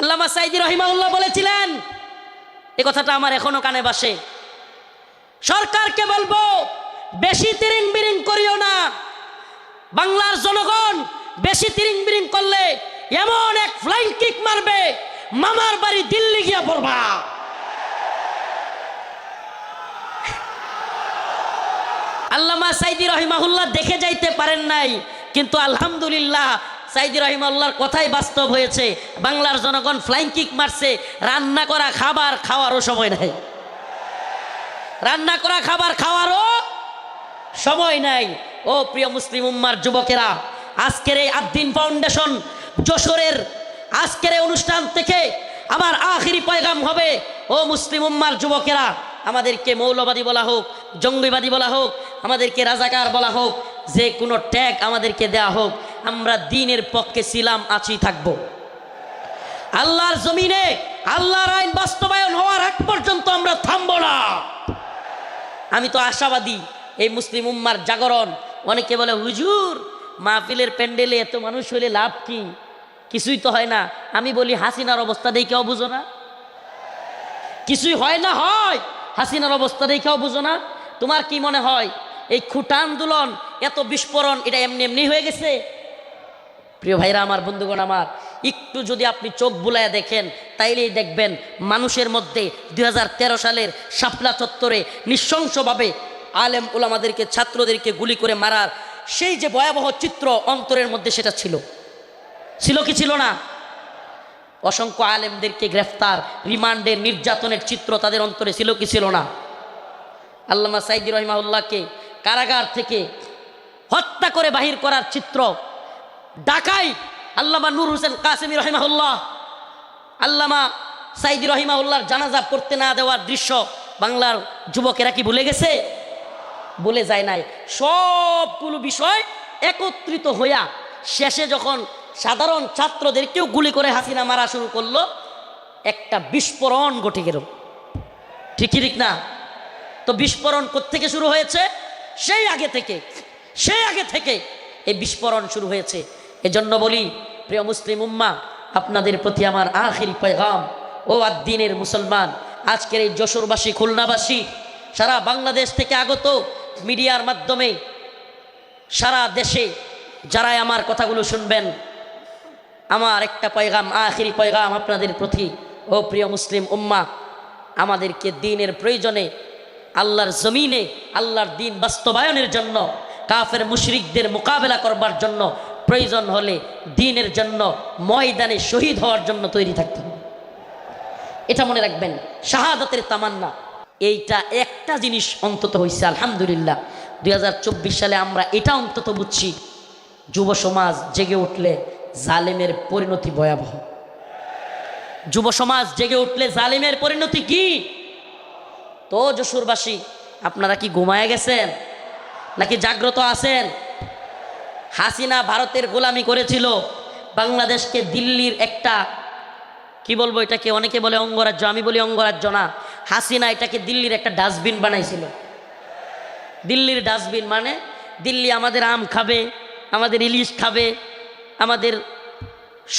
আল্লামা সাঈদী রাহিমাহুল্লাহ বলেছিলেন, এই কথাটা আমার এখনো কানে বাসে, সরকারকে বলবো বেশি তিরিং বিরিং করিও না, বাংলার জনগণ বেশি তিরিং বিরিং করলে এমন এক ফ্লাইং কিক মারবে মামার বাড়ি দিল্লি গিয়া পড়বা। আল্লামা সাঈদী রাহিমাহুল্লাহ দেখে যাইতে পারেন নাই, কিন্তু আলহামদুলিল্লাহ সাঈদী রাহিমাহুল্লাহর কথাই বাস্তব হয়েছে। বাংলার জনগণ ফ্লাইং কিক মারছে, রান্না করা খাবার খাওয়ারও সময় নাই, রান্না করা খাবার খাওয়ারও সময় নাই। ও প্রিয় মুসলিম উম্মার যুবকেরা, আজকের এই আদ্দিন ফাউন্ডেশন যশোরের আজকের এই অনুষ্ঠান থেকে আমার আখিরি পয়গাম হবে, ও মুসলিম উম্মার যুবকেরা, আমাদেরকে মৌলবাদী বলা হোক, জঙ্গিবাদী বলা হোক, আমাদেরকে রাজাকার বলা হোক, যে কোনো ট্যাগ আমাদেরকে দেয়া হোক, আমরা দ্বীনের পক্ষে ছিলাম, আছি, থাকবো। আল্লাহর জমিনে আল্লাহর আইন বাস্তবায়ন হওয়ার আগ পর্যন্ত আমরা থামবো না। আমি তো আশাবাদী এই মুসলিম উম্মার জাগরণ। অনেকে বলে হুজুর মাহফিলের প্যান্ডেলে এত মানুষ হলে লাভ কি, কিছুই তো হয় না। আমি বলি হাসিনার অবস্থা দেখেও বুঝো না, কিছুই হয় না, হয় হাসিনার অবস্থা দেখেও বুঝো না। তোমার কি মনে হয় এই খুঁটা আন্দোলন এত বিস্ফোরণ এটা এমনি এমনি হয়ে গেছে? প্রিয় ভাইরা আমার, বন্ধুগণ আমার, একটু যদি আপনি চোখ বুলায় দেখেন তাইলেই দেখবেন মানুষের মধ্যে 2013 সালের শাপলা চত্বরে নৃশংসভাবে আলেম ওলামাদেরকে, ছাত্রদেরকে গুলি করে মারার সেই যে ভয়াবহ চিত্র অন্তরের মধ্যে সেটা ছিল কি ছিল না? অসংখ্য আলেমদেরকে গ্রেফতার, রিমান্ডের, নির্যাতনের চিত্র তাদের অন্তরে ছিল কি ছিল না? আল্লামা সাঈদী রাহিমাহুল্লাহকে কারাগার থেকে হত্যা করে বাহির করার চিত্র, ঢাকায় আল্লামা নূর হোসেন কাসেমী রাহিমাহুল্লাহ, আল্লামা সাঈদী রাহিমাহুল্লাহর জানাজা পড়তে না দেওয়ার দৃশ্য বাংলার যুবকেরা কি ভুলে গেছে? বলে যায় নাই। সবগুলো বিষয় একত্রিত হইয়া শেষে যখন সাধারণ ছাত্রদেরকেও গুলি করে হাসিনা মারা শুরু করলো, একটা বিস্ফোরণ ঘটে গেল। ঠিক না? তো বিস্ফোরণ কোত্থেকে শুরু হয়েছে? সেই আগে থেকে এই বিস্ফোরণ শুরু হয়েছে। এজন্য বলি প্রিয় মুসলিম উম্মা, আপনাদের প্রতি আমার আখিরি পয়গাম, ও আদ্দিনের মুসলমান, আজকের এই যশোরবাসী, খুলনাবাসী, সারা বাংলাদেশ থেকে আগত মিডিয়ার মাধ্যমে সারা দেশে যারাই আমার কথাগুলো শুনবেন, আমার একটা পয়গাম, আখিরি পয়গাম আপনাদের প্রতি, ও প্রিয় মুসলিম উম্মা, আমাদেরকে দ্বীনের প্রয়োজনে আল্লাহর জমিনে আল্লাহর দ্বীন বাস্তবায়নের জন্য, কাফের মুশরিকদের মোকাবেলা করবার জন্য, প্রয়োজন হলে দ্বীনের জন্য ময়দানে শহীদ হওয়ার জন্য তৈরি থাকতে হবে। এটা মনে রাখবেন, শাহাদাতের তামান্না। এইটা একটা জিনিস অন্তত হয়েছে আলহামদুলিল্লাহ 2024 সালে আমরা এটা অন্তত বুঝছি, যুব সমাজ জেগে উঠলে জালেমের পরিণতি ভয়াবহ। যুব সমাজ জেগে উঠলে জালেমের পরিণতি কি? তো যশোরবাসী, আপনারা কি ঘুমায় গেছেন নাকি জাগ্রত আছেন? হাসিনা ভারতের গোলামি করেছিল, বাংলাদেশকে দিল্লির একটা, কি বলবো এটাকে, অনেকে বলে অঙ্গরাজ্য, আমি বলি অঙ্গরাজ্য না, হাসিনা এটাকে দিল্লির একটা ডাস্টবিন বানাইছিল। দিল্লির ডাস্টবিন মানে দিল্লি আমাদের আম খাবে, আমাদের ইলিশ খাবে, আমাদের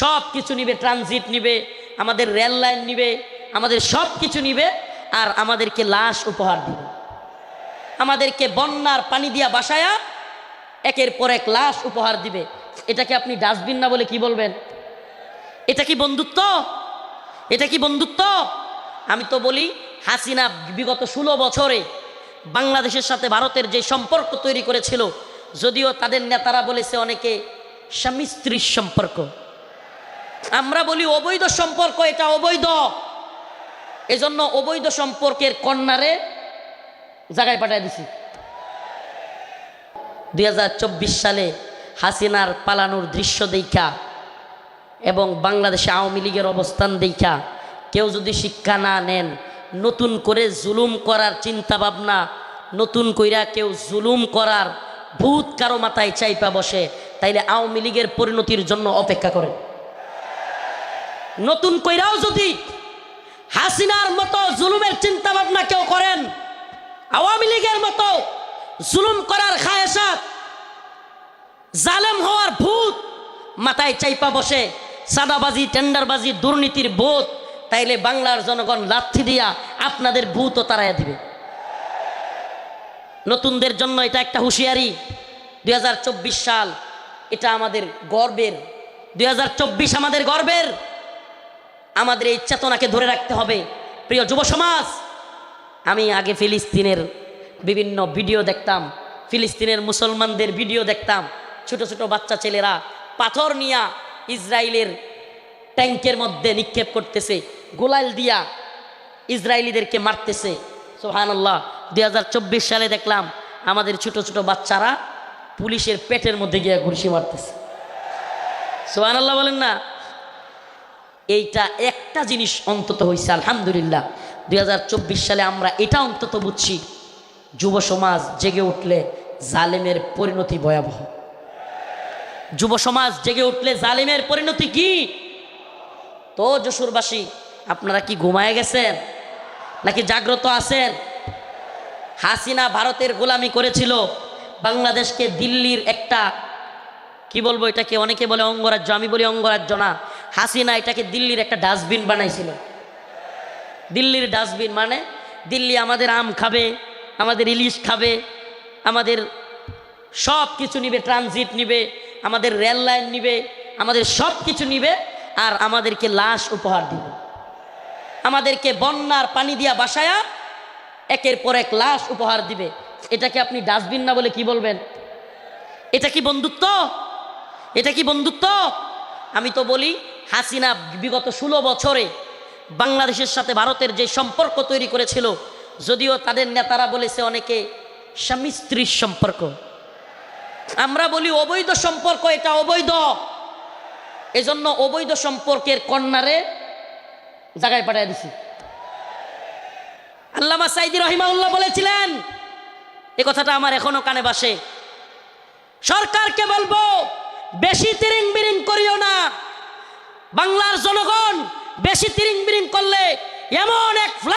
সব কিছু নিবে, ট্রানজিট নিবে, আমাদের রেল লাইন নিবে, আমাদের সব কিছু নিবে, আর আমাদেরকে লাশ উপহার দিবে, আমাদেরকে বন্যার পানি দিয়া বাসায়া একের পর এক লাশ উপহার দিবে। এটাকে আপনি ডাস্টবিন না বলে কি বলবেন? এটা কি বন্ধুত্ব? এটা কি বন্ধুত্ব? আমি তো বলি হাসিনা বিগত 16 বছরে বাংলাদেশের সাথে ভারতের যে সম্পর্ক তৈরি করেছিল, যদিও তাদের নেতারা বলেছে অনেকে স্বামী স্ত্রীর সম্পর্ক, আমরা বলি অবৈধ সম্পর্ক, এটা অবৈধ। এজন্য অবৈধ সম্পর্কের কন্যারে জায়গায় পাঠিয়ে দিছি। 2024 সালে হাসিনার পালানোর দৃশ্য দেখা এবং বাংলাদেশে আওয়ামী লীগের অবস্থান দেখা কেউ যদি শিক্ষা না নেন, নতুন করে জুলুম করার চিন্তা ভাবনা, নতুন কইরা কেউ জুলুম করার ভূত কারো মাথায় চাইপা বসে, তাইলে আওয়ামী লীগের পরিণতির জন্য অপেক্ষা করেন। নতুন কইরাও যদি হাসিনার মতো জুলুমের চিন্তা ভাবনা কেউ করেন, আওয়ামী লীগের মতো জুলুম করার খায়েশাত, জালেম হওয়ার ভূত মাথায় চাইপা বসে, সাদাবাজি, টেন্ডারবাজি, দুর্নীতির ভূত, তাইলে বাংলার জনগণ লাথি দিয়া আপনাদের ভূতও তাড়াইয়া দিবে। নতুনদের জন্য এটা একটা হুঁশিয়ারি। 2024 সাল এটা আমাদের গর্বের, 2024 আমাদের গর্বের। আমাদের এই চেতনাকে ধরে রাখতে হবে। প্রিয় যুব সমাজ, আমি আগে ফিলিস্তিনের বিভিন্ন ভিডিও দেখতাম, ফিলিস্তিনের মুসলমানদের ভিডিও দেখতাম। ছোট ছোট বাচ্চা ছেলেরা পাথর নিয়া ইসরায়েলের ট্যাঙ্কের মধ্যে নিক্ষেপ করতেছে, গোলাল দিয়া ইসরায়েলিদেরকে মারতেছে। সুবহানাল্লাহ। 2024 সালে দেখলাম আমাদের ছোট ছোট বাচ্চারা পুলিশের পেটের মধ্যে গিয়ে ঘুষি মারতেছে। সুবহানাল্লাহ বলেন না? এইটা একটা জিনিস অন্তত হয়েছে আলহামদুলিল্লাহ। 2024 সালে আমরা এটা অন্তত বুঝছি, যুব সমাজ জেগে উঠলে জালেমের পরিণতি ভয়াবহ। যুব সমাজ জেগে উঠলে জালেমের পরিণতি কি? তো যশোরবাসী, আপনারা কি ঘুমায় গেছেন নাকি জাগ্রত আছেন? হাসিনা ভারতের গোলামি করেছিল, বাংলাদেশকে দিল্লির একটা, কি বলবো এটাকে, অনেকে বলে অঙ্গরাজ্য, আমি বলি অঙ্গরাজ্য না। হাসিনা এটাকে দিল্লির একটা ডাস্টবিন বানাইছিল। দিল্লির ডাস্টবিন মানে দিল্লি আমাদের আম খাবে, আমাদের ইলিশ খাবে, আমাদের সব কিছু নিবে, ট্রানজিট নিবে, আমাদের রেল লাইন নিবে, আমাদের সব কিছু নিবে, আর আমাদেরকে লাশ উপহার দিবে। আমাদেরকে বন্যার পানি দিয়া বাসায়া একের পর এক লাশ উপহার দিবে। এটাকে আপনি ডাস্টবিন না বলে কি বলবেন? এটা কি বন্ধুত্ব? এটা কি বন্ধুত্ব? আমি তো বলি, হাসিনা বিগত 16 বছরে বাংলাদেশের সাথে ভারতের যে সম্পর্ক তৈরি করেছিল, যদিও তাদের নেতারা বলেছে অনেকে স্বামী স্ত্রীর সম্পর্ক, আমরা বলি অবৈধ সম্পর্ক, এটা অবৈধ। এজন্য অবৈধ সম্পর্কের কন্যারে জায়গায় পাঠিয়ে দিছি। আল্লামা সাইদি রহিমাহুল্লাহ বলেছিলেন, এই কথাটা আমার এখনো কানে বাসে, সরকারকে বলবো বেশি তিরিং বিরিং করিও না। বাংলার জনগণ বেশি তিরিং বিরিং করলে এমন এক